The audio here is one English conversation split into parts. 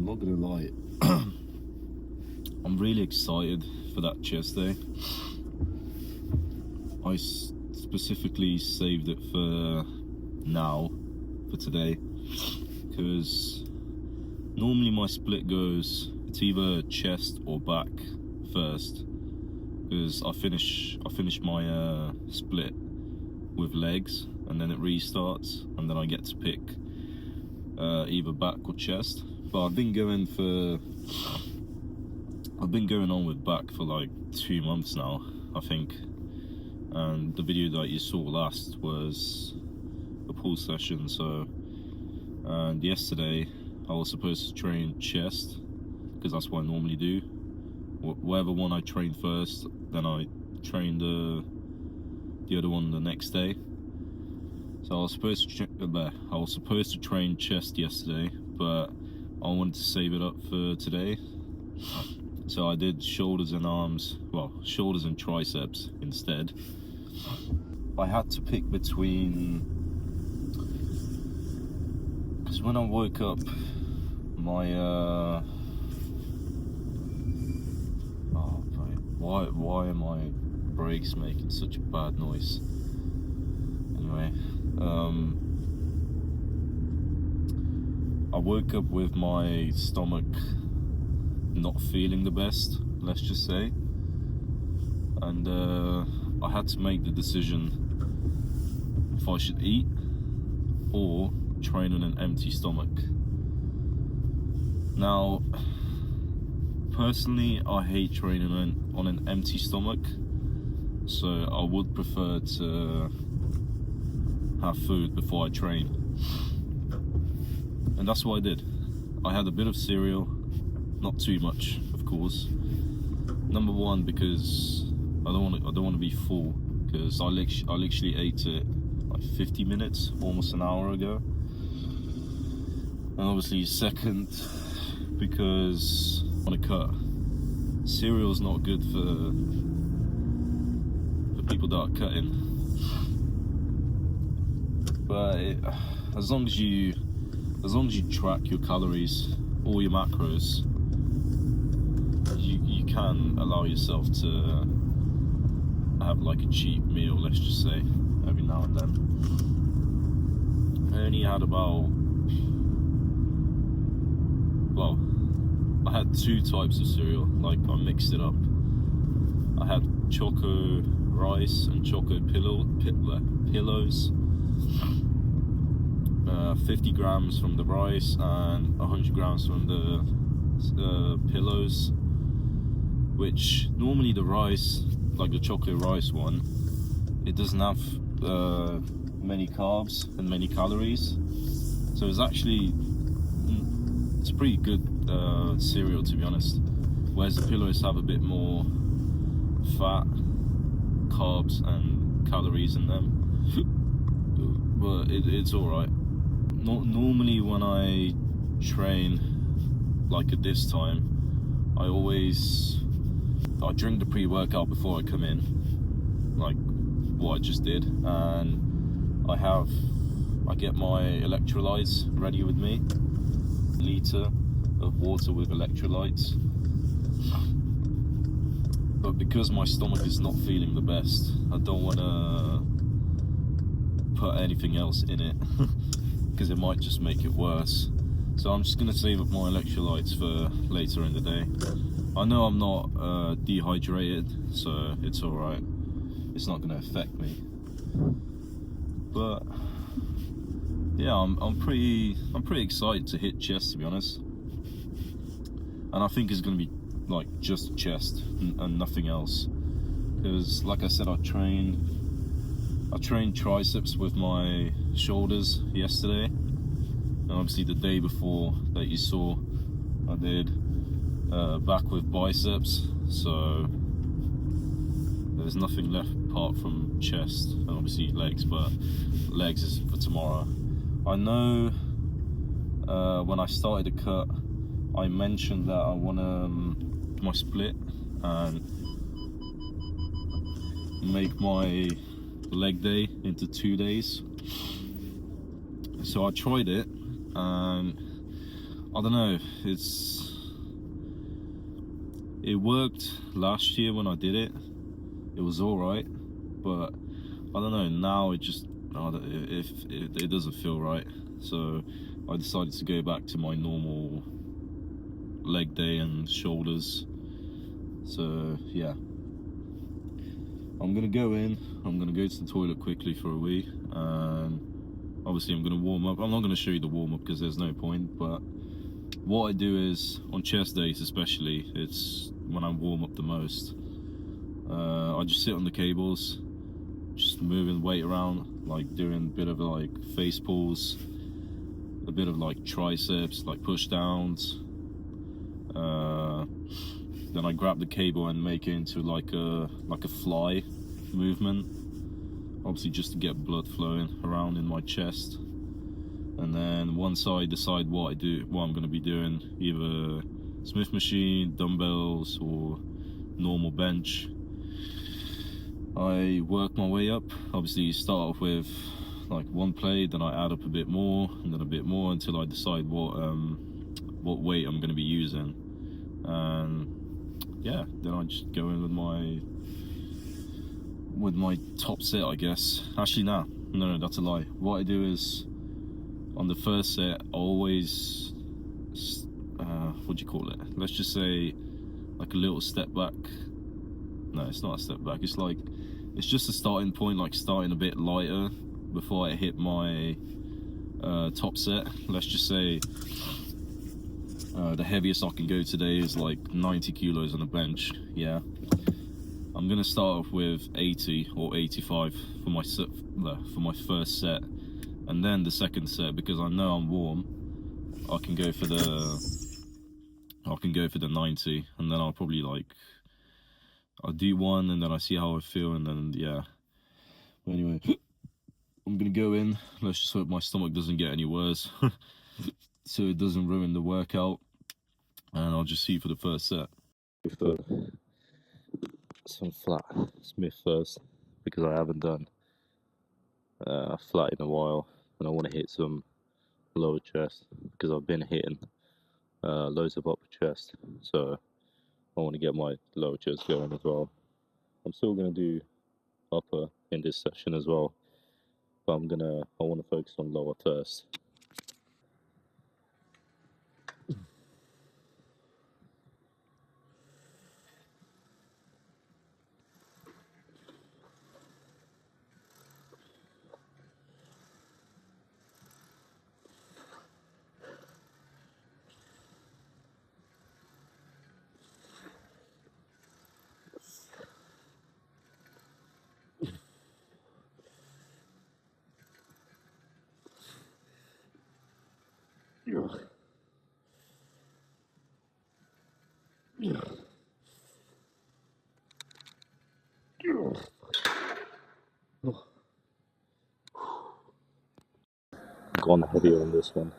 I'm not gonna lie. I'm really excited for that chest day. I specifically saved it for now, for today, because normally my split goes, it's either chest or back first, because I finish my split with legs and then it restarts, and then I get to pick either back or chest. But I've been going on with back for like 2 months now, I think. And the video that you saw last was a pull session. So, and yesterday I was supposed to train chest, because that's what I normally do. Whatever one I train first, then I train the other one the next day. So I was supposed to train chest yesterday, but I wanted to save it up for today. So I did shoulders and arms, well, shoulders and triceps instead. I had to pick between, because when I woke up, my why are my brakes making such a bad noise? Anyway, I woke up with my stomach not feeling the best, let's just say, and I had to make the decision if I should eat or train on an empty stomach. Now, personally, I hate training on an empty stomach, so I would prefer to have food before I train, and that's what I did. I had a bit of cereal, not too much, of course. Number one, because I don't want to be full, because I literally ate it like 50 minutes, almost an hour ago. And obviously, second, because I want to cut. Cereal's not good for people that are cutting. But as long as you track your calories, all your macros, you can allow yourself to have like a cheap meal, let's just say, every now and then. I only had about, well, I had 2 types of cereal, like I mixed it up. I had Choco Rice and Choco Pillows. 50 grams from the rice and 100 grams from the pillows, which normally the rice, like the chocolate rice one, it doesn't have many carbs and many calories, so it's actually, it's a pretty good cereal, to be honest, whereas the pillows have a bit more fat, carbs and calories in them. But it's alright. Normally when I train like at this time, I drink the pre-workout before I come in, like what I just did, and I get my electrolytes ready with me, a litre of water with electrolytes. But because my stomach is not feeling the best, I don't want to put anything else in it because it might just make it worse. So I'm just going to save up my electrolytes for later in the day. I know I'm not dehydrated, so it's alright. It's not going to affect me. But yeah, I'm pretty excited to hit chest, to be honest. And I think it's going to be like just chest and nothing else. Because like I said, I trained triceps with my shoulders yesterday, and obviously the day before that you saw, I did back with biceps, so there's nothing left apart from chest and obviously legs, but legs is for tomorrow. I know when I started the cut, I mentioned that I want to my split and make my leg day into 2 days. So I tried it and I don't know, it worked last year when I did it. It was alright, but I don't know, now it just, it doesn't feel right. So I decided to go back to my normal leg day and shoulders. So yeah, I'm gonna go in, I'm gonna go to the toilet quickly for a wee, and obviously I'm gonna warm up. I'm not gonna show you the warm up because there's no point, but what I do is, on chest days especially, it's when I warm up the most. I just sit on the cables, just moving weight around, like doing a bit of like face pulls, a bit of like triceps, like push downs. Then I grab the cable and make it into like a fly movement, obviously just to get blood flowing around in my chest. And then once I decide what I'm going to be doing, either Smith machine, dumbbells, or normal bench, I work my way up. Obviously you start off with like one plate, then I add up a bit more, and then a bit more, until I decide what weight I'm going to be using. And yeah, then I just go in with my top set, I guess. Actually, no, that's a lie. What I do is, on the first set, I always, what do you call it? Let's just say, like a little step back. No, it's not a step back. It's just a starting point, like starting a bit lighter before I hit my top set. Let's just say the heaviest I can go today is like 90 kilos on a bench. Yeah, I'm gonna start off with 80 or 85 for my first set, and then the second set, because I know I'm warm, I can go for the 90, and then I'll do one, and then I see how I feel, and then yeah. Anyway, I'm gonna go in. Let's just hope my stomach doesn't get any worse, so it doesn't ruin the workout, and I'll just see for the first set. For some flat Smith first, because I haven't done flat in a while, and I want to hit some lower chest, because I've been hitting loads of upper chest, so I want to get my lower chest going as well. I'm still going to do upper in this session as well, but I want to focus on lower first. Gone heavier on this one.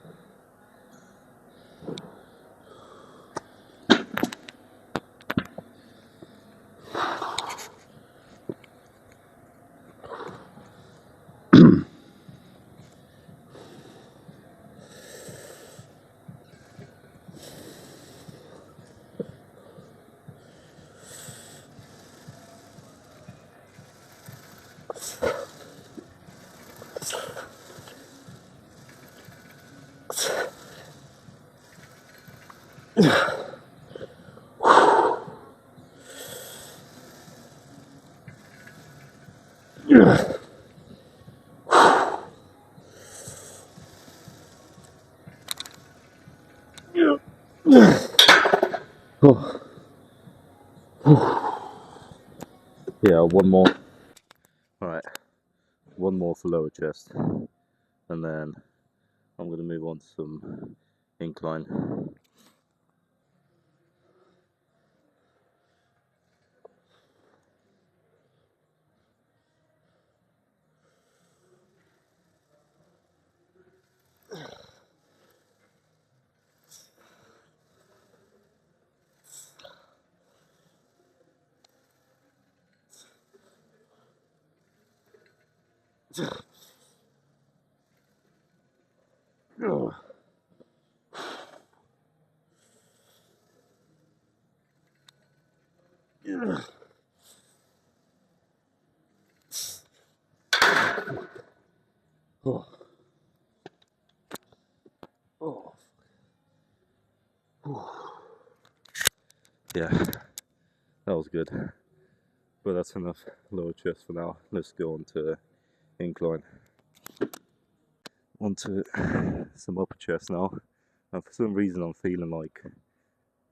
Yeah, one more. Alright, one more for lower chest, and then I'm going to move on to some incline. Yeah, that was good. But that's enough lower chest for now. Let's go on to incline. Onto some upper chest now. And for some reason I'm feeling like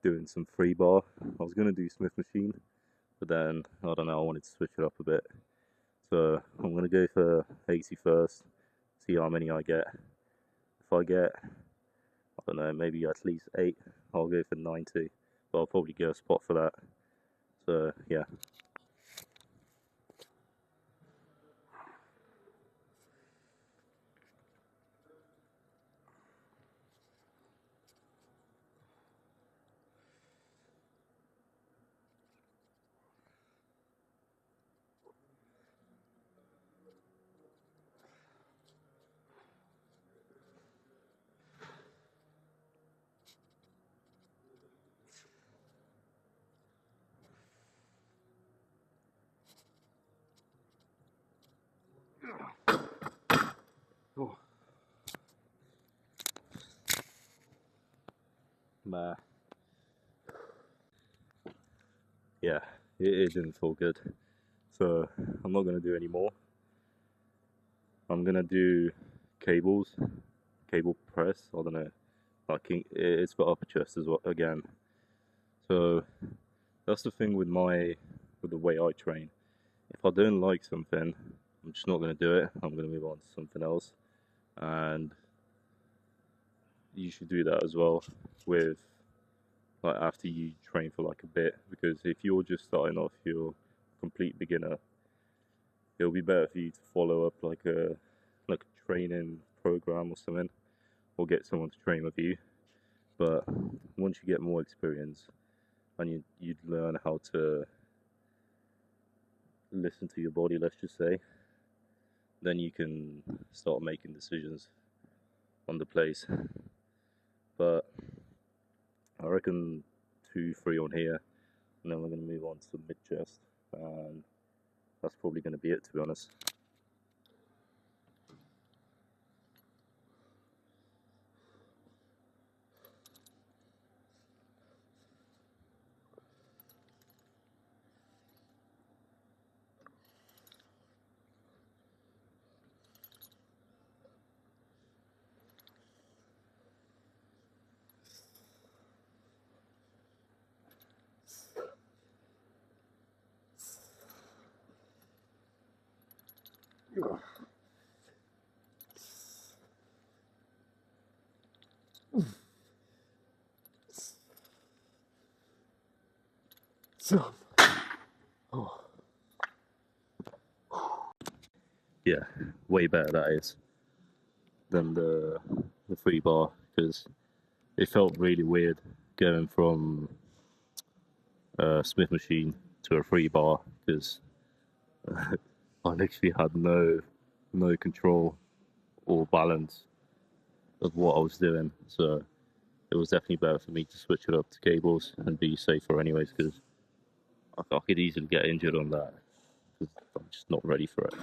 doing some free bar. I was going to do Smith machine, but then, I don't know, I wanted to switch it up a bit. So I'm going to go for 80 first, see how many I get. If I get, I don't know, maybe at least 8, I'll go for 90, but I'll probably get a spot for that. So yeah. Oh. Nah. Yeah, it didn't feel good. So I'm not going to do any more. I'm going to do cable press, I don't know. Like it's for upper chest as well again. So that's the thing with the way I train. If I don't like something, I'm just not going to do it. I'm going to move on to something else. And you should do that as well with like after you train for like a bit, because if you're just starting off, you're a complete beginner, it'll be better for you to follow up like a training program or something, or get someone to train with you. But once you get more experience and you'd learn how to listen to your body, let's just say, then you can start making decisions on the place. But I reckon 2-3 on here, and then we're going to move on to mid chest, and that's probably going to be it, to be honest. So, oh. Yeah, way better that is than the free bar, because it felt really weird going from a Smith machine to a free bar, because I literally had no control or balance of what I was doing. So it was definitely better for me to switch it up to cables and be safer anyways, because I could easily get injured on that, because I'm just not ready for it.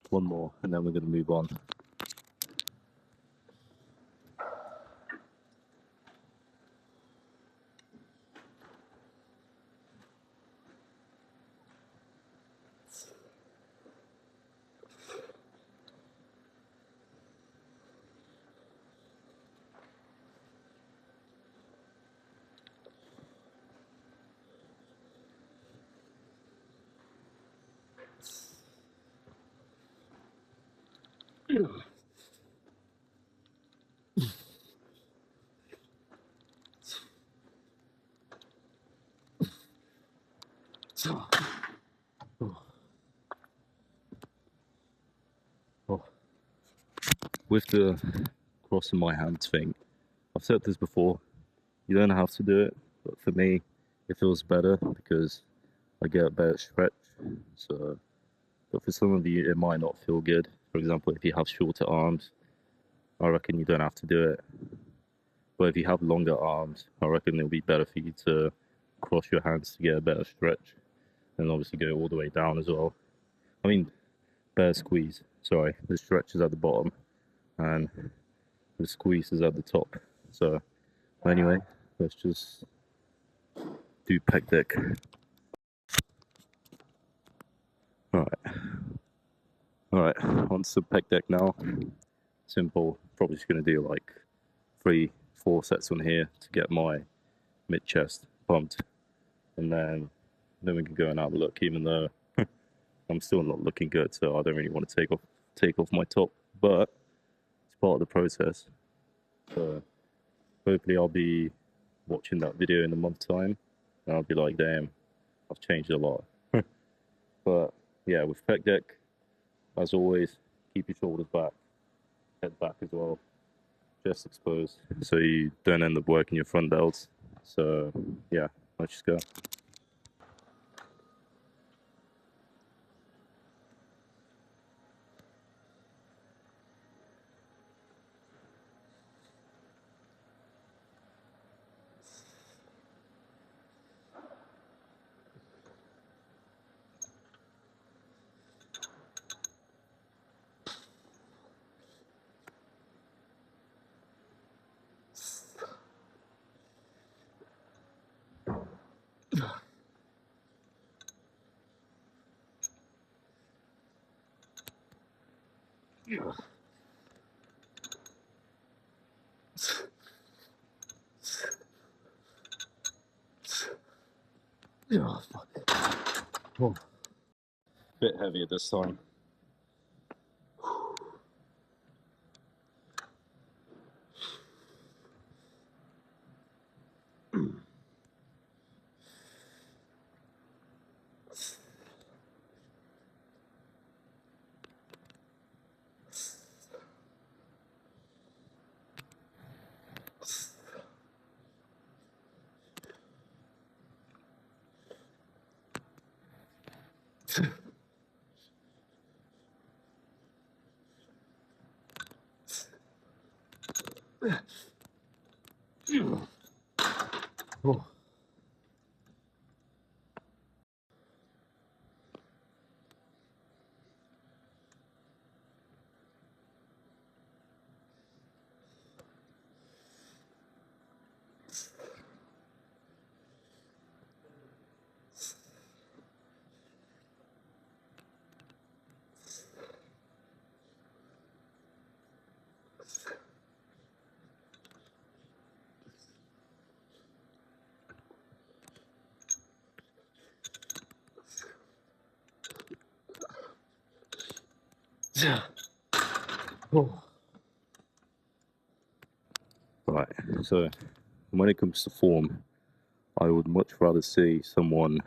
One more, and then we're going to move on. With the crossing my hands thing, I've said this before, you don't have to do it, but for me, it feels better because I get a better stretch. So, but for some of you, it might not feel good. For example, if you have shorter arms, I reckon you don't have to do it. But if you have longer arms, I reckon it'll be better for you to cross your hands to get a better stretch, and obviously go all the way down as well. I mean, better squeeze. Sorry, the stretch is at the bottom, and the squeeze is at the top. So anyway, let's just do pec deck. Alright, on to pec deck now. Simple, probably just gonna do like 3-4 sets on here to get my mid chest pumped, and then we can go and have a look, even though I'm still not looking good, so I don't really want to take off my top, but it's part of the process. So hopefully I'll be watching that video in a month's time, and I'll be like, damn, I've changed a lot. But yeah, with pec deck, as always, keep your shoulders back, head back as well, chest exposed, so you don't end up working your front delts. So yeah, let's just go. Oh, fuck. Oh. Bit heavier this time. Oh. Oh. Right, so when it comes to form, I would much rather see someone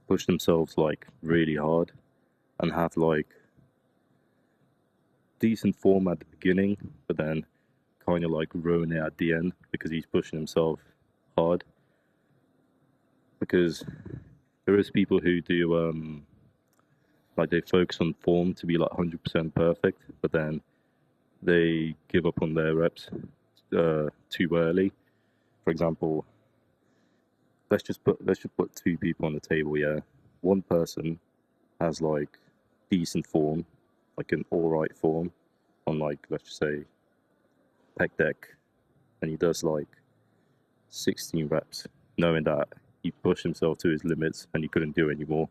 push themselves like really hard and have like decent form at the beginning, but then kind of like ruin it at the end because he's pushing himself hard. Because there is people who do like they focus on form to be like 100% perfect, but then they give up on their reps too early. For example, let's just put 2 people on the table. Yeah, one person has like decent form, like an all right form on like, let's just say, pec deck, and he does like 16 reps, knowing that he pushed himself to his limits and he couldn't do anymore.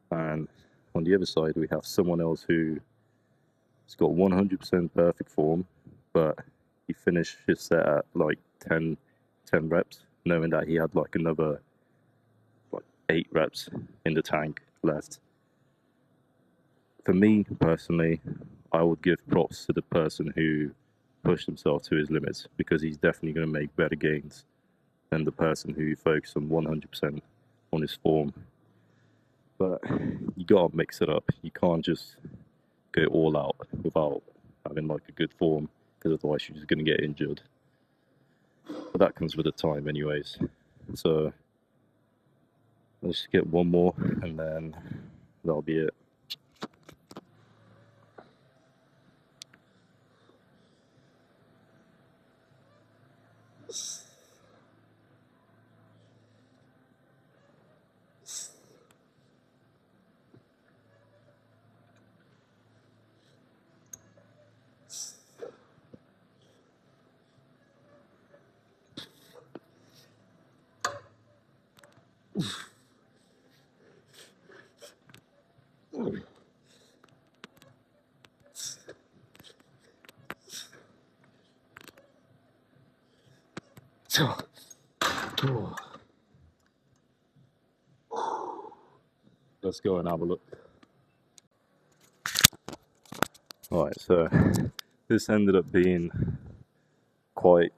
And on the other side, we have someone else who has got 100% perfect form, but he finished his set at like 10 reps, knowing that he had like another like 8 reps in the tank left. for me personally, I would give props to the person who pushed himself to his limits, because he's definitely going to make better gains than the person who focused on 100% on his form. But you gotta mix it up. You can't just go all out without having like a good form, because otherwise you're just gonna get injured. But that comes with the time, anyways. So let's just get one more, and then that'll be it. Let's go and have a look. Alright, so this ended up being quite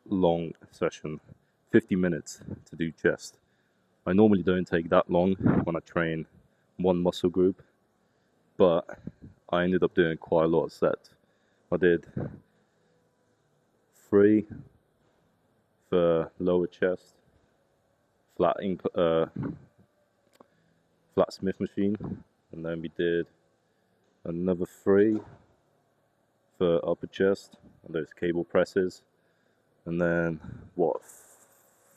long session, 50 minutes to do chest. I normally don't take that long when I train one muscle group, but I ended up doing quite a lot of sets. I did 3 for lower chest, flat Smith machine, and then we did another 3 for upper chest and those cable presses, and then what,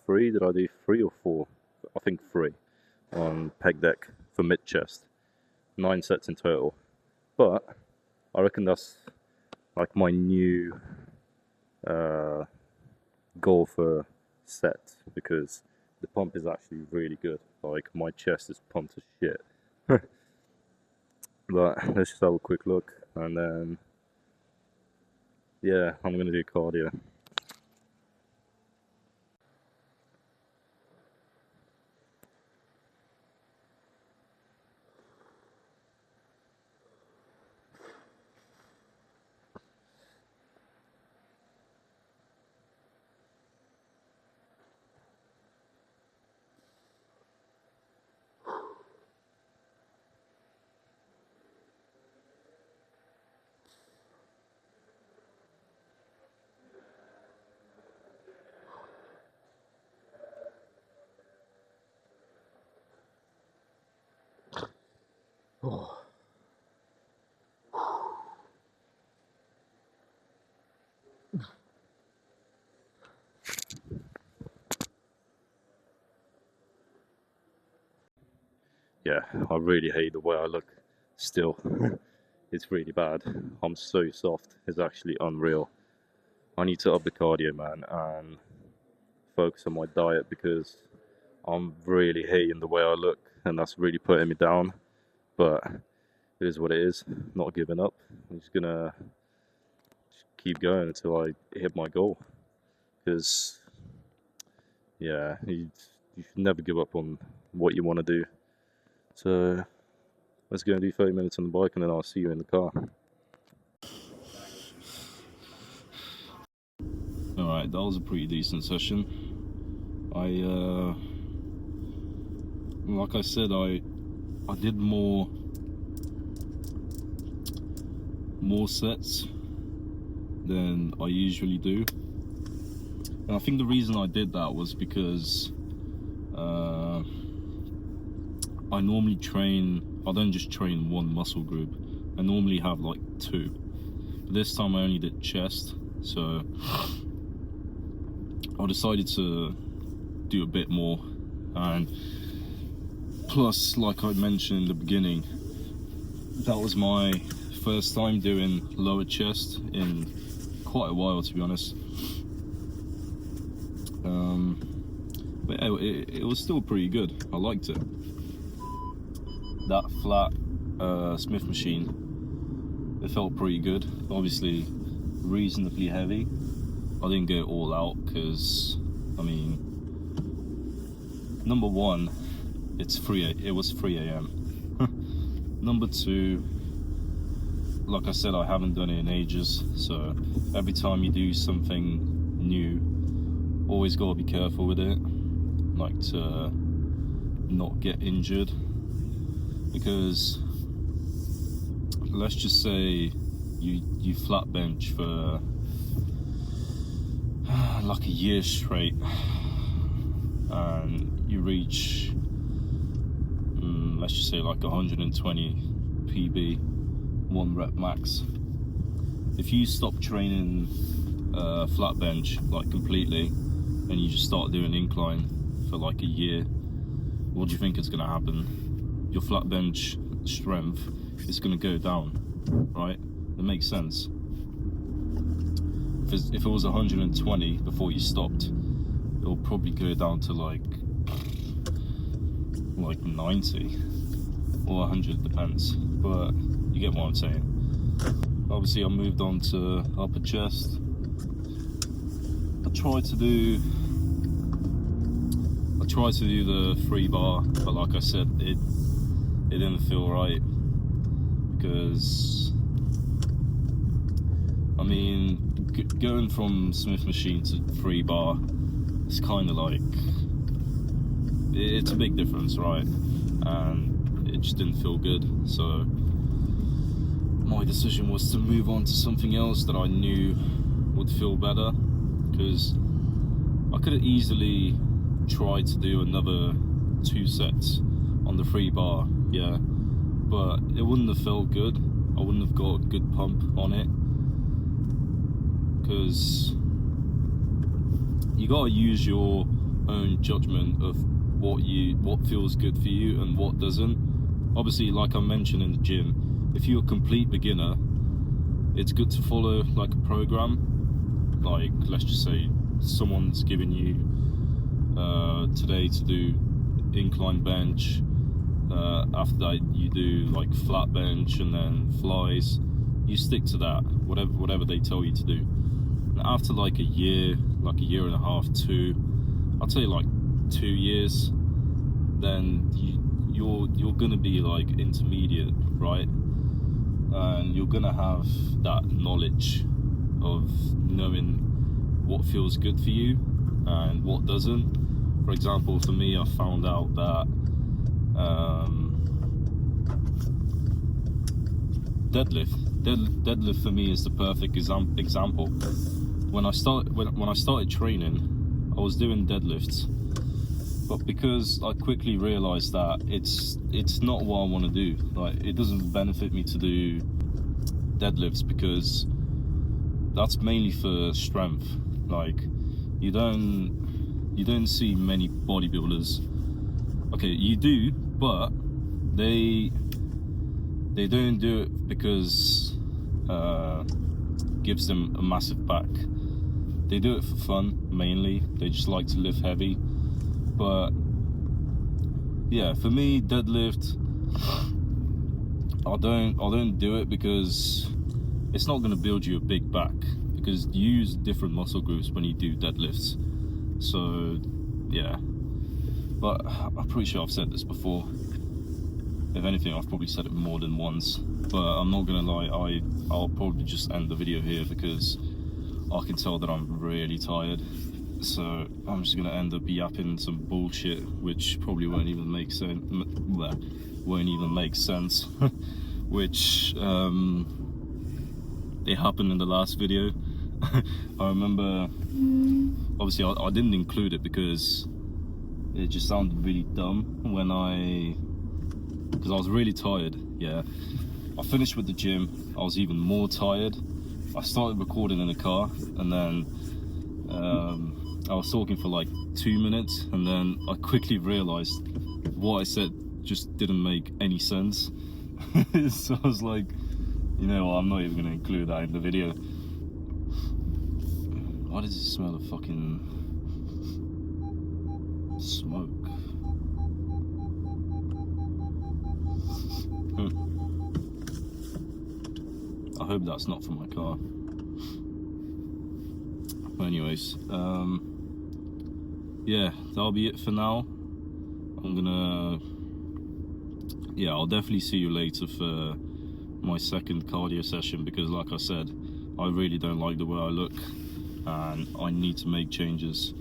3 did I do? 3 or 4? I think 3 on peg deck for mid chest. 9 sets in total. But I reckon that's like my new goal for sets, because the pump is actually really good. Like, my chest is pumped as shit. But let's just have a quick look, and then yeah, I'm gonna do cardio. Oh. Yeah, I really hate the way I look still. It's really bad. I'm so soft. It's actually unreal. I need to up the cardio, man, and focus on my diet, because I'm really hating the way I look, and that's really putting me down. But it is what it is. I'm not giving up. I'm just gonna keep going until I hit my goal. Because yeah, you should never give up on what you want to do. So let's go and do 30 minutes on the bike, and then I'll see you in the car. Alright, that was a pretty decent session. Like I said, I did more sets than I usually do. And I think the reason I did that was because I normally I don't just train one muscle group. I normally have like 2. But this time I only did chest, so I decided to do a bit more. And plus, like I mentioned in the beginning, that was my first time doing lower chest in quite a while, to be honest. But yeah, it was still pretty good. I liked it. That flat Smith machine, it felt pretty good. Obviously reasonably heavy. I didn't go all out because, I mean, number one, it was 3 a.m. Number two, like I said, I haven't done it in ages, so every time you do something new, always gotta be careful with it, like to not get injured, because let's just say you flat bench for like a year straight and you reach let's just say like 120 PB, 1 rep max. If you stop training flat bench like completely and you just start doing incline for like a year, what do you think is going to happen? Your flat bench strength is going to go down, right? It makes sense. If it was 120 before you stopped, it'll probably go down to like 90 or 100, depends, but you get what I'm saying. Obviously I moved on to upper chest. I tried to do the 3 bar, but like I said, it didn't feel right, because I mean, going from Smith machine to 3 bar, it's kind of like, it's a big difference, right? And it just didn't feel good, so my decision was to move on to something else that I knew would feel better, because I could have easily tried to do another 2 sets on the 3 bar, yeah, but it wouldn't have felt good. I wouldn't have got a good pump on it, because you gotta use your own judgment of what feels good for you and what doesn't. Obviously, like I mentioned in the gym, if you're a complete beginner, it's good to follow like a program. Like, let's just say someone's giving you today to do incline bench, after that you do like flat bench and then flies. You stick to that, whatever they tell you to do. And after like a year and a half, I'd say like 2 years, then you're gonna be like intermediate, right? And you're gonna have that knowledge of knowing what feels good for you and what doesn't. For example, for me, I found out that deadlift for me is the perfect example. When I started training, I was doing deadlifts, but because I quickly realized that it's not what I want to do. Like, it doesn't benefit me to do deadlifts, because that's mainly for strength. Like, you don't see many bodybuilders. Okay, you do, but they don't do it because gives them a massive back. They do it for fun mainly. They just like to lift heavy. But yeah, for me, deadlift, I don't do it because it's not going to build you a big back, because you use different muscle groups when you do deadlifts. So yeah, but I'm pretty sure I've said this before. If anything, I've probably said it more than once, but I'm not gonna lie, I'll probably just end the video here, because I can tell that I'm really tired. So I'm just gonna end up yapping some bullshit, which probably won't even make sense. Which it happened in the last video. I remember, obviously I didn't include it because it just sounded really dumb because I was really tired. Yeah, I finished with the gym, I was even more tired. I started recording in the car, and then I was talking for like 2 minutes, and then I quickly realized what I said just didn't make any sense. So I was like, you know what, I'm not even gonna include that in the video. Why does it smell of fucking smoke? I hope that's not from my car. But anyways, yeah, that'll be it for now. I'm gonna yeah, I'll definitely see you later for my second cardio session, because like I said, I really don't like the way I look and I need to make changes.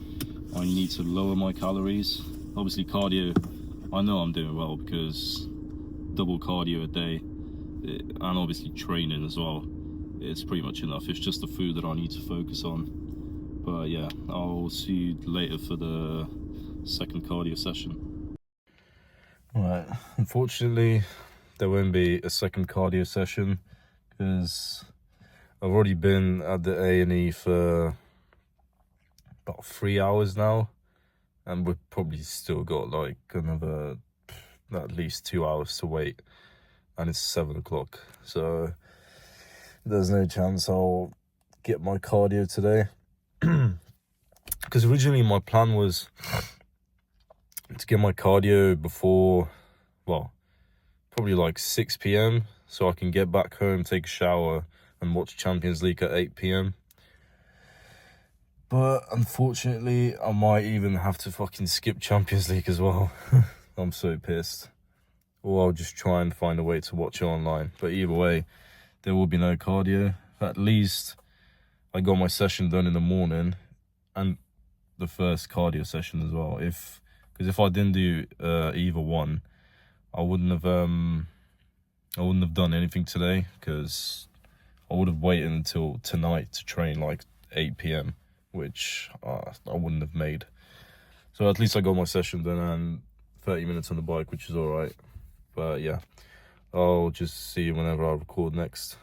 I need to lower my calories. Obviously cardio, I know I'm doing well because double cardio a day, and obviously training as well, it's pretty much enough. It's just the food that I need to focus on. But yeah, I'll see you later for the second cardio session. Right, unfortunately there won't be a second cardio session because I've already been at the A&E for about 3 hours now, and we've probably still got like another at least 2 hours to wait, and it's 7 o'clock, so there's no chance I'll get my cardio today. Because originally my plan was to get my cardio before, well, probably like 6 p.m. so I can get back home, take a shower and watch Champions League at 8 p.m. But unfortunately I might even have to fucking skip Champions League as well. I'm so pissed. Or I'll just try and find a way to watch it online. But either way, there will be no cardio. At least I got my session done in the morning, and the first cardio session as well. Because if I didn't do either one, I wouldn't have done anything today, because I would have waited until tonight to train like 8 p.m, which I wouldn't have made. So at least I got my session done and 30 minutes on the bike, which is all right. But yeah, I'll just see you whenever I record next.